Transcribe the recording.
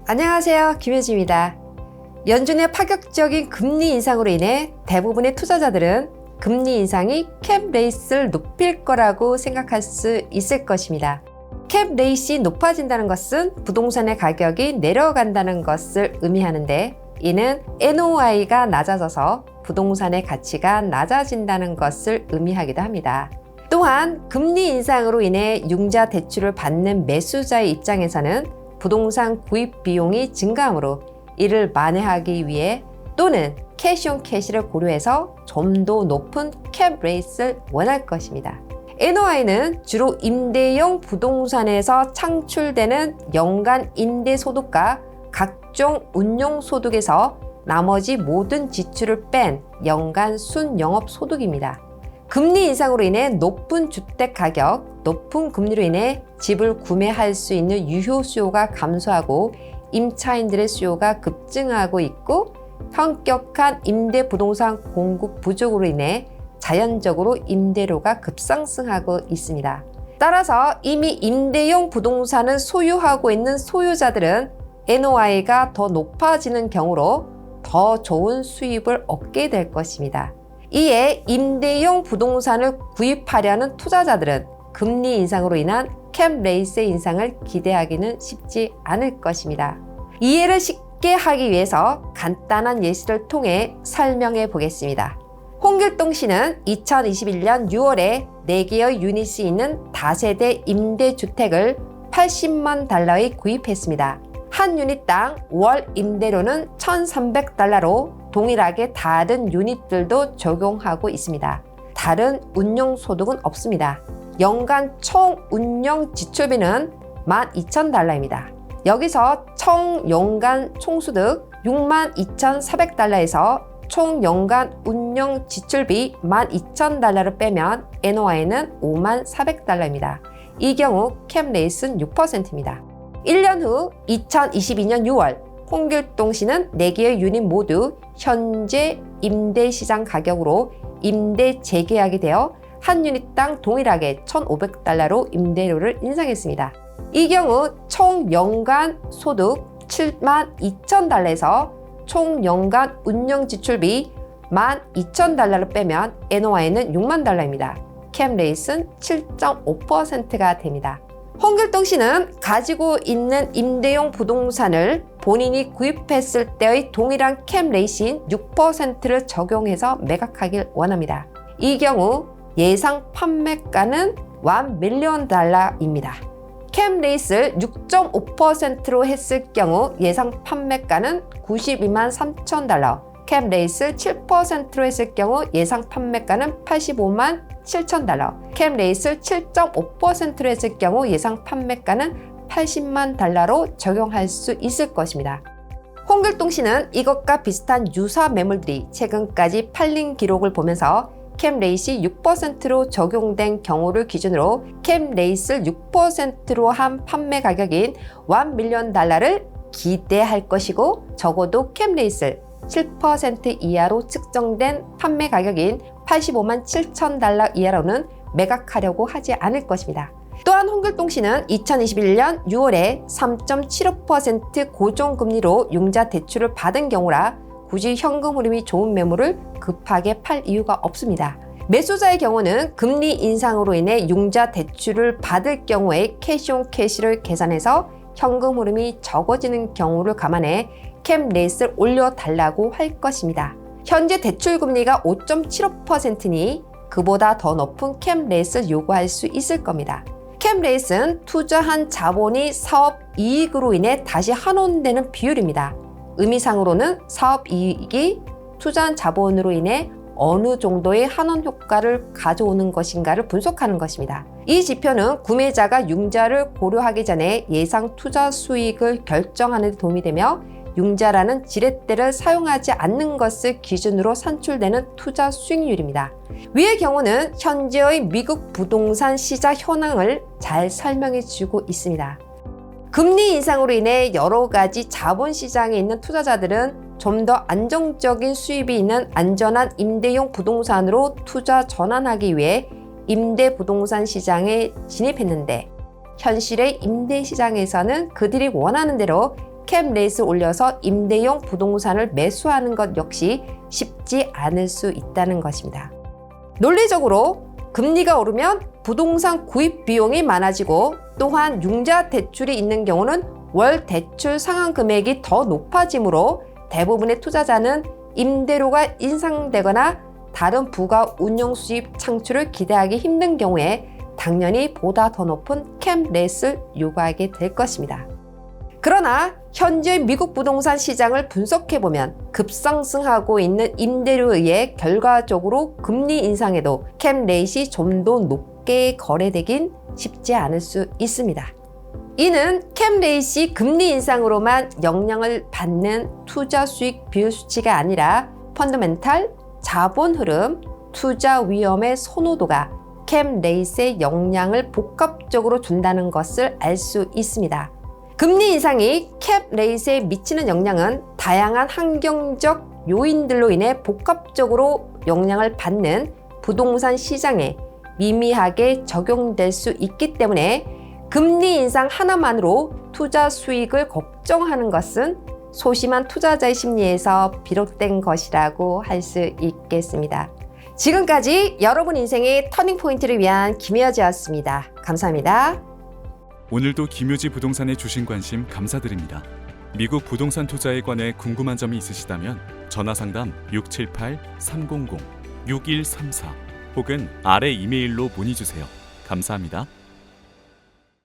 안녕하세요, 김혜지입니다. 연준의 파격적인 금리 인상으로 인해 대부분의 투자자들은 금리 인상이 캡 레이트를 높일 거라고 생각할 수 있을 것입니다. 캡 레이트가 높아진다는 것은 부동산의 가격이 내려간다는 것을 의미하는데, 이는 NOI가 낮아져서 부동산의 가치가 낮아진다는 것을 의미하기도 합니다. 또한 금리 인상으로 인해 융자 대출을 받는 매수자의 입장에서는 부동산 구입 비용이 증가하므로 이를 만회하기 위해 또는 캐시 온 캐시를 고려해서 좀 더 높은 캡 레이트를 원할 것입니다. NOI는 주로 임대용 부동산에서 창출되는 연간 임대소득과 각종 운용소득에서 나머지 모든 지출을 뺀 연간 순영업소득입니다. 금리 인상으로 인해 높은 주택 가격, 높은 금리로 인해 집을 구매할 수 있는 유효 수요가 감소하고 임차인들의 수요가 급증하고 있고, 현격한 임대 부동산 공급 부족으로 인해 자연적으로 임대료가 급상승하고 있습니다. 따라서 이미 임대용 부동산을 소유하고 있는 소유자들은 NOI가 더 높아지는 경우로 더 좋은 수입을 얻게 될 것입니다. 이에 임대용 부동산을 구입하려는 투자자들은 금리 인상으로 인한 캡 레이트의 인상을 기대하기는 쉽지 않을 것입니다. 이해를 쉽게 하기 위해서 간단한 예시를 통해 설명해 보겠습니다. 홍길동 씨는 2021년 6월에 4개의 유닛이 있는 다세대 임대주택을 80만 달러에 구입했습니다. 한 유닛당 월 임대료는 1,300달러로 동일하게 다른 유닛들도 적용하고 있습니다. 다른 운용소득은 없습니다. 연간 총 운영 지출비는 12,000달러입니다. 여기서 총 연간 총소득 62,400달러에서 총 연간 운영 지출비 12,000달러를 빼면 NOI는 54,400달러입니다. 이 경우 캡 레이트는 6%입니다. 1년 후 2022년 6월 홍길동 씨는 4개의 유닛 모두 현재 임대시장 가격으로 임대 재계약이 되어 한 유닛당 동일하게 1,500달러로 임대료를 인상했습니다. 이 경우 총 연간 소득 72,000달러에서 총 연간 운영 지출비 12,000달러를 빼면 NOI는 6만 달러입니다. 캡 레이트는 7.5%가 됩니다. 홍길동 씨는 가지고 있는 임대용 부동산을 본인이 구입했을 때의 동일한 캡 레이트인 6%를 적용해서 매각하길 원합니다. 이 경우 예상 판매가는 $1,000,000입니다. 캡 레이트를 6.5%로 했을 경우 예상 판매가는 $923,000, 캡 레이트를 7%로 했을 경우 예상 판매가는 $857,000, 캡 레이트를 7.5%로 했을 경우 예상 판매가는 $800,000 달러로 적용할 수 있을 것입니다. 홍길동 씨는 이것과 비슷한 유사 매물들이 최근까지 팔린 기록을 보면서 캡 레이트이 6%로 적용된 경우를 기준으로 캡 레이트를 6%로 한 판매 가격인 $1,000,000를 기대할 것이고, 적어도 캡 레이트를 7% 이하로 측정된 판매 가격인 $857,000 이하로는 매각하려고 하지 않을 것입니다. 또한 홍길동 씨는 2021년 6월에 3.75% 고정금리로 융자 대출을 받은 경우라 굳이 현금 흐름이 좋은 매물을 급하게 팔 이유가 없습니다. 매수자의 경우는 금리 인상으로 인해 융자 대출을 받을 경우에 캐시 온 캐시를 계산해서 현금 흐름이 적어지는 경우를 감안해 캡 레이트를 올려달라고 할 것입니다. 현재 대출 금리가 5.75%니 그보다 더 높은 캡 레이트를 요구할 수 있을 겁니다. 캡 레이트는 투자한 자본이 사업 이익으로 인해 다시 환원되는 비율입니다. 의미상으로는 사업 이익이 투자한 자본으로 인해 어느 정도의 환원 효과를 가져오는 것인가를 분석하는 것입니다. 이 지표는 구매자가 융자를 고려하기 전에 예상 투자 수익을 결정하는 데 도움이 되며, 융자라는 지렛대를 사용하지 않는 것을 기준으로 산출되는 투자 수익률입니다. 위의 경우는 현재의 미국 부동산 시장 현황을 잘 설명해 주고 있습니다. 금리 인상으로 인해 여러 가지 자본시장에 있는 투자자들은 좀 더 안정적인 수입이 있는 안전한 임대용 부동산으로 투자 전환하기 위해 임대 부동산 시장에 진입했는데, 현실의 임대 시장에서는 그들이 원하는 대로 캡 레이트를 올려서 임대용 부동산을 매수하는 것 역시 쉽지 않을 수 있다는 것입니다. 논리적으로 금리가 오르면 부동산 구입 비용이 많아지고 또한 융자 대출이 있는 경우는 월 대출 상환 금액이 더 높아지므로 대부분의 투자자는 임대료가 인상되거나 다른 부가 운영 수입 창출을 기대하기 힘든 경우에 당연히 보다 더 높은 캡 레이트를 요구하게 될 것입니다. 그러나 현재 미국 부동산 시장을 분석해보면 급상승하고 있는 임대료에 의해 결과적으로 금리 인상에도 캡 레이트이 좀 더 높게 거래되긴 쉽지 않을 수 있습니다. 이는 캡 레이트이 금리 인상으로만 영향을 받는 투자 수익 비율 수치가 아니라 펀더멘탈, 자본 흐름, 투자 위험의 선호도가 캡 레이트의 영향을 복합적으로 준다는 것을 알 수 있습니다. 금리 인상이 캡 레이트에 미치는 영향은 다양한 환경적 요인들로 인해 복합적으로 영향을 받는 부동산 시장에 미미하게 적용될 수 있기 때문에 금리 인상 하나만으로 투자 수익을 걱정하는 것은 소심한 투자자의 심리에서 비롯된 것이라고 할 수 있겠습니다. 지금까지 여러분 인생의 터닝포인트를 위한 김혜여지였습니다. 감사합니다. 오늘도 김효지 부동산에 주신 관심 감사드립니다. 미국 부동산 투자에 관해 궁금한 점이 있으시다면 전화상담 678-300-6134 혹은 아래 이메일로 문의주세요. 감사합니다.